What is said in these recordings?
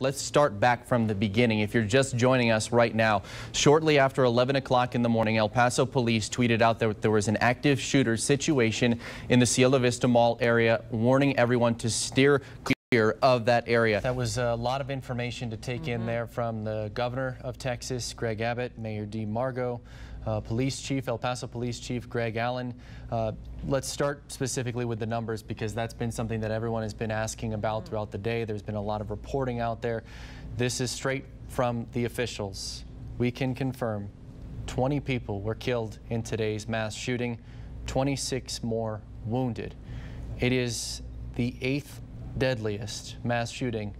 let's start back from the beginning. If you're just joining us right now, shortly after 11 o'clock in the morning, El Paso police tweeted out that there was an active shooter situation in the Cielo Vista Mall area, warning everyone to steer clear of that area. That was a lot of information to take in there from the governor of Texas, Greg Abbott, Mayor DeMargo, Police Chief, El Paso Police Chief Greg Allen. Let's start specifically with the numbers, because that's been something that everyone has been asking about throughout the day. There's been a lot of reporting out there. This is straight from the officials. We can confirm 20 people were killed in today's mass shooting, 26 more wounded. It is the 8th deadliest mass shooting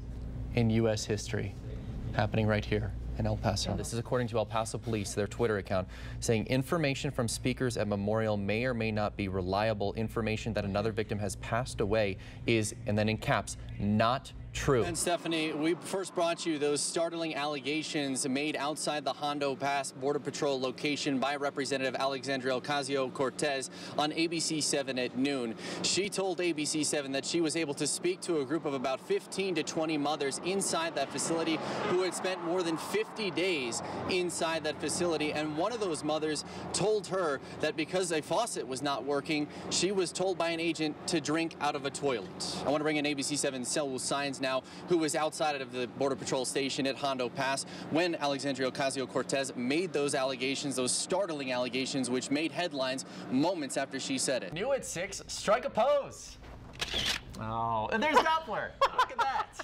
in U.S. history, happening right here in El Paso. This is according to El Paso Police, their Twitter account, saying information from speakers at Memorial may or may not be reliable. Information that another victim has passed away is, and then in caps, not true. And Stephanie, we first brought you those startling allegations made outside the Hondo Pass Border Patrol location by Representative Alexandria Ocasio-Cortez on ABC-7 at noon. She told ABC-7 that she was able to speak to a group of about 15 to 20 mothers inside that facility who had spent more than 50 days inside that facility. And one of those mothers told her that because a faucet was not working, she was told by an agent to drink out of a toilet. I want to bring in ABC-7 Selwell Signs now, who was outside of the Border Patrol station at Hondo Pass when Alexandria Ocasio-Cortez made those allegations, those startling allegations, which made headlines moments after she said it. New at 6, strike a pose. Oh, and there's Doppler. Look at that.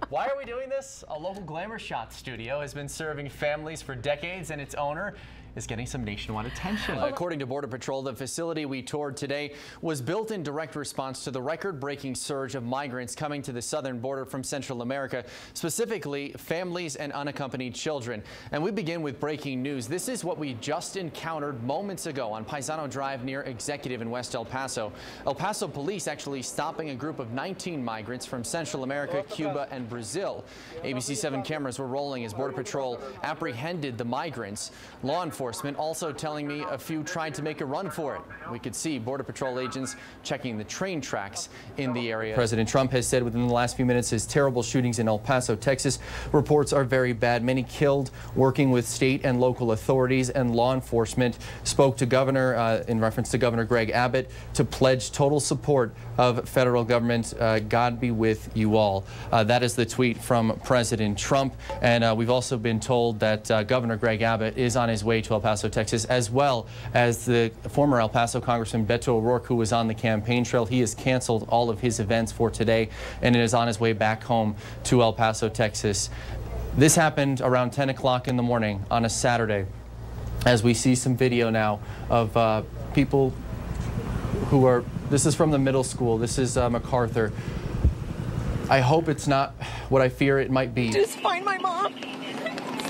Why are we doing this? A local glamour shot studio has been serving families for decades, and its owner is getting some nationwide attention. According to Border Patrol, the facility we toured today was built in direct response to the record-breaking surge of migrants coming to the southern border from Central America, specifically families and unaccompanied children. And we begin with breaking news. This is what we just encountered moments ago on Paisano Drive near Executive in West El Paso. El Paso police actually stopping a group of 19 migrants from Central America, Cuba, and Brazil. ABC-7 cameras were rolling as Border Patrol apprehended the migrants. Law enforcement also telling me a few tried to make a run for it. We could see Border Patrol agents checking the train tracks in the area. President Trump has said within the last few minutes his terrible shootings in El Paso, Texas reports are very bad. Many killed, working with state and local authorities, and law enforcement spoke to Governor, in reference to Governor Greg Abbott, to pledge total support of federal government. God be with you all. That is the tweet from President Trump. And we've also been told that Governor Greg Abbott is on his way to El Paso, Texas, as well as the former El Paso Congressman Beto O'Rourke, who was on the campaign trail. He has canceled all of his events for today and is on his way back home to El Paso, Texas. This happened around 10 o'clock in the morning on a Saturday, as we see some video now of people who are, this is from the middle school, this is MacArthur. I hope it's not what I fear it might be. Just find my mom.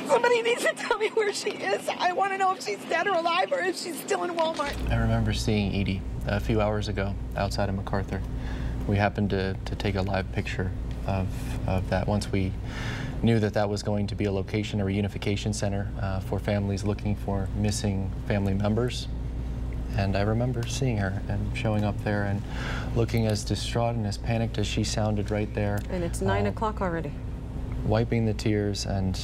Somebody needs to tell me where she is. I want to know if she's dead or alive, or if she's still in Walmart. I remember seeing Edie a few hours ago outside of MacArthur. We happened to take a live picture of that once we knew that that was going to be a location, a reunification center for families looking for missing family members. And I remember seeing her and showing up there and looking as distraught and as panicked as she sounded right there. And it's 9 o'clock already. Wiping the tears, and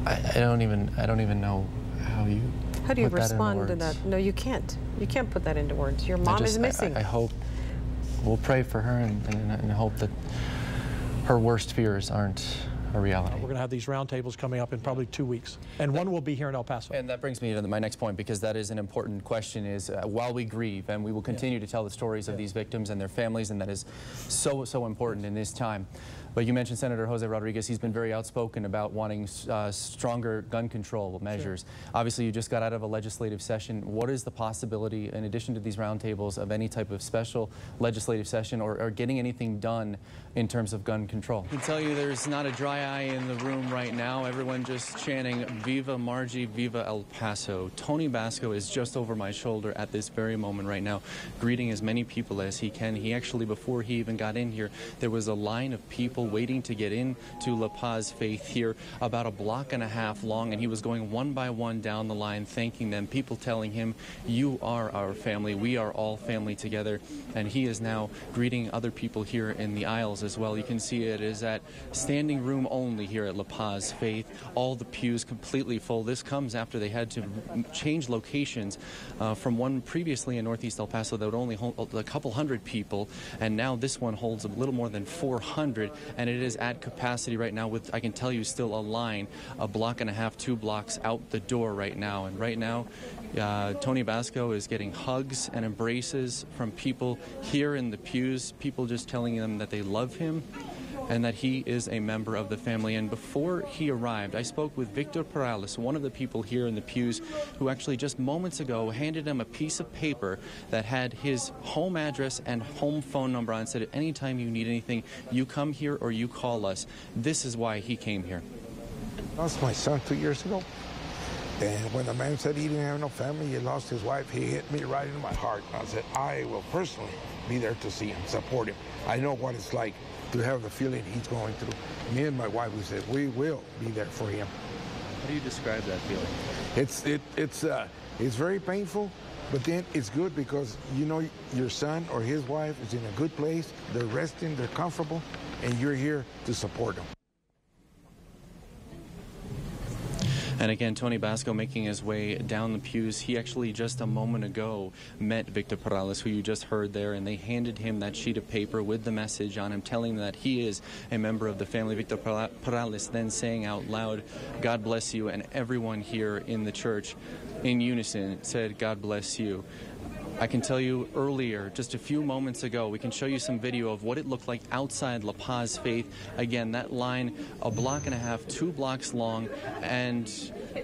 I don't even know how you. How do you respond to that? No, you can't. You can't put that into words. Your mom is missing. I hope we'll pray for her and hope that her worst fears aren't a reality. We're going to have these roundtables coming up in probably 2 weeks, and one will be here in El Paso. And that brings me to my next point, because that is an important question, is while we grieve, and we will continue to tell the stories of these victims and their families, and that is so important in this time. But you mentioned Senator Jose Rodriguez. He's been very outspoken about wanting stronger gun control measures. Sure. Obviously, you just got out of a legislative session. What is the possibility, in addition to these roundtables, of any type of special legislative session or getting anything done in terms of gun control? I can tell you there's not a dry eye in the room right now. Everyone just chanting, "Viva Margie, Viva El Paso." Tony Basco is just over my shoulder at this very moment right now, greeting as many people as he can. He actually, before he even got in here, there was a line of people waiting to get into La Paz Faith here, about a block and a half long, and he was going one by one down the line, thanking them, people telling him, "You are our family, we are all family together." And he is now greeting other people here in the aisles as well. You can see it is at standing room only here at La Paz Faith. All the pews completely full. This comes after they had to change locations from one previously in Northeast El Paso that would only hold a couple hundred people, and now this one holds a little more than 400, and it is at capacity right now with, I can tell you, still a line a block and a half, 2 blocks out the door right now. And right now Tony Basco is getting hugs and embraces from people here in the pews, people just telling them that they love him and that he is a member of the family. And before he arrived, I spoke with Victor Perales, one of the people here in the pews, who actually just moments ago handed him a piece of paper that had his home address and home phone number on, and said, anytime you need anything, you come here or you call us. This is why he came here. I lost my son 2 years ago. And when the man said he didn't have no family, he lost his wife, he hit me right in my heart. I said, I will personally be there to see him, support him. I know what it's like to have the feeling he's going through. Me and my wife, we said, we will be there for him. How do you describe that feeling? It's very painful, but then it's good because you know your son or his wife is in a good place, they're resting, they're comfortable, and you're here to support them. And again, Tony Basco making his way down the pews. He actually just a moment ago met Victor Perales, who you just heard there, and they handed him that sheet of paper with the message on him, telling him that he is a member of the family. Victor Perales then saying out loud, "God bless you," and everyone here in the church in unison said, "God bless you." I can tell you earlier, just a few moments ago, we can show you some video of what it looked like outside La Paz Faith. Again, that line, a block and a half, 2 blocks long, and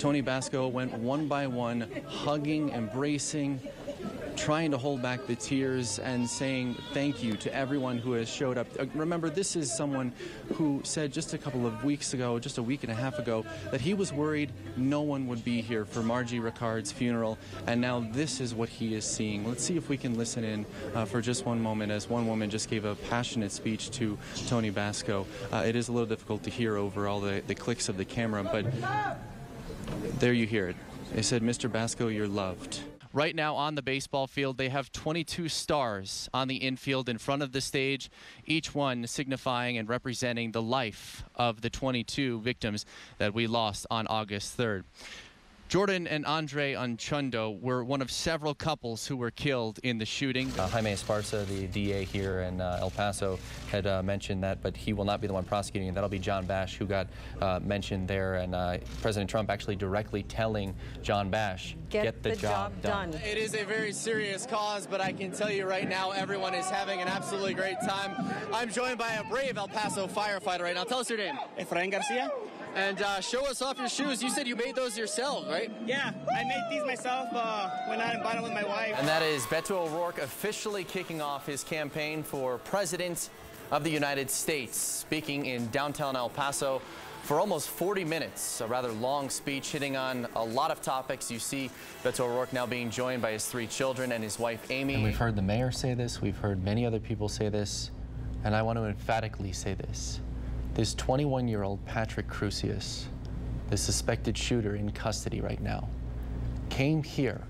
Tony Basco went one by one, hugging, embracing, trying to hold back the tears and saying thank you to everyone who has showed up. Remember, this is someone who said just a couple of weeks ago, just a week and a half ago, that he was worried no one would be here for Margie Ricard's funeral, and now this is what he is seeing. Let's see if we can listen in for just one moment as one woman just gave a passionate speech to Tony Basco. It is a little difficult to hear over all the clicks of the camera, but there you hear it. They said, "Mr. Basco, you're loved." Right now on the baseball field, they have 22 stars on the infield in front of the stage, each one signifying and representing the life of the 22 victims that we lost on August 3rd. Jordan and Andre Anchundo were one of several couples who were killed in the shooting. Jaime Esparza, the DA here in El Paso, had mentioned that, but he will not be the one prosecuting. That'll be John Bash, who got mentioned there, and President Trump actually directly telling John Bash, get the job done. It is a very serious cause, but I can tell you right now, everyone is having an absolutely great time. I'm joined by a brave El Paso firefighter right now. Tell us your name. Efrain Garcia. And show us off your shoes. You said you made those yourself, right? Yeah, I made these myself when I bought it with my wife. And that is Beto O'Rourke officially kicking off his campaign for President of the United States, speaking in downtown El Paso for almost 40 minutes, a rather long speech hitting on a lot of topics. You see Beto O'Rourke now being joined by his 3 children and his wife, Amy. And we've heard the mayor say this, we've heard many other people say this, and I want to emphatically say this. This 21-year-old Patrick Crusius, the suspected shooter in custody right now, came here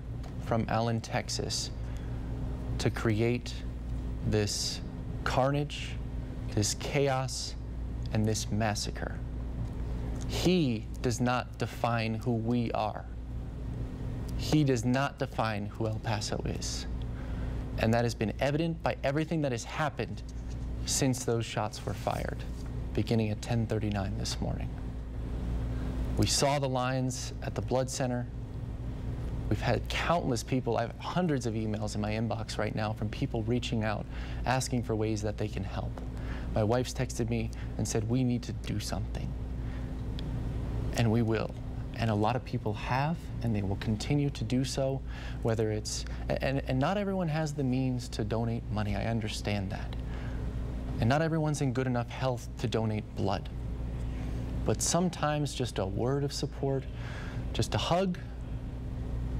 from Allen, Texas to create this carnage, this chaos, and this massacre. He does not define who we are. He does not define who El Paso is. And that has been evident by everything that has happened since those shots were fired, beginning at 10:39 this morning. We saw the lines at the blood center. We've had countless people. I have hundreds of emails in my inbox right now from people reaching out, asking for ways that they can help. My wife's texted me and said, we need to do something. And we will. And a lot of people have, and they will continue to do so, whether it's, and not everyone has the means to donate money, I understand that. And not everyone's in good enough health to donate blood. But sometimes just a word of support, just a hug,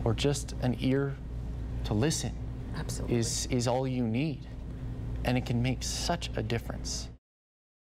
or just an ear to listen Absolutely. is all you need. And it can make such a difference.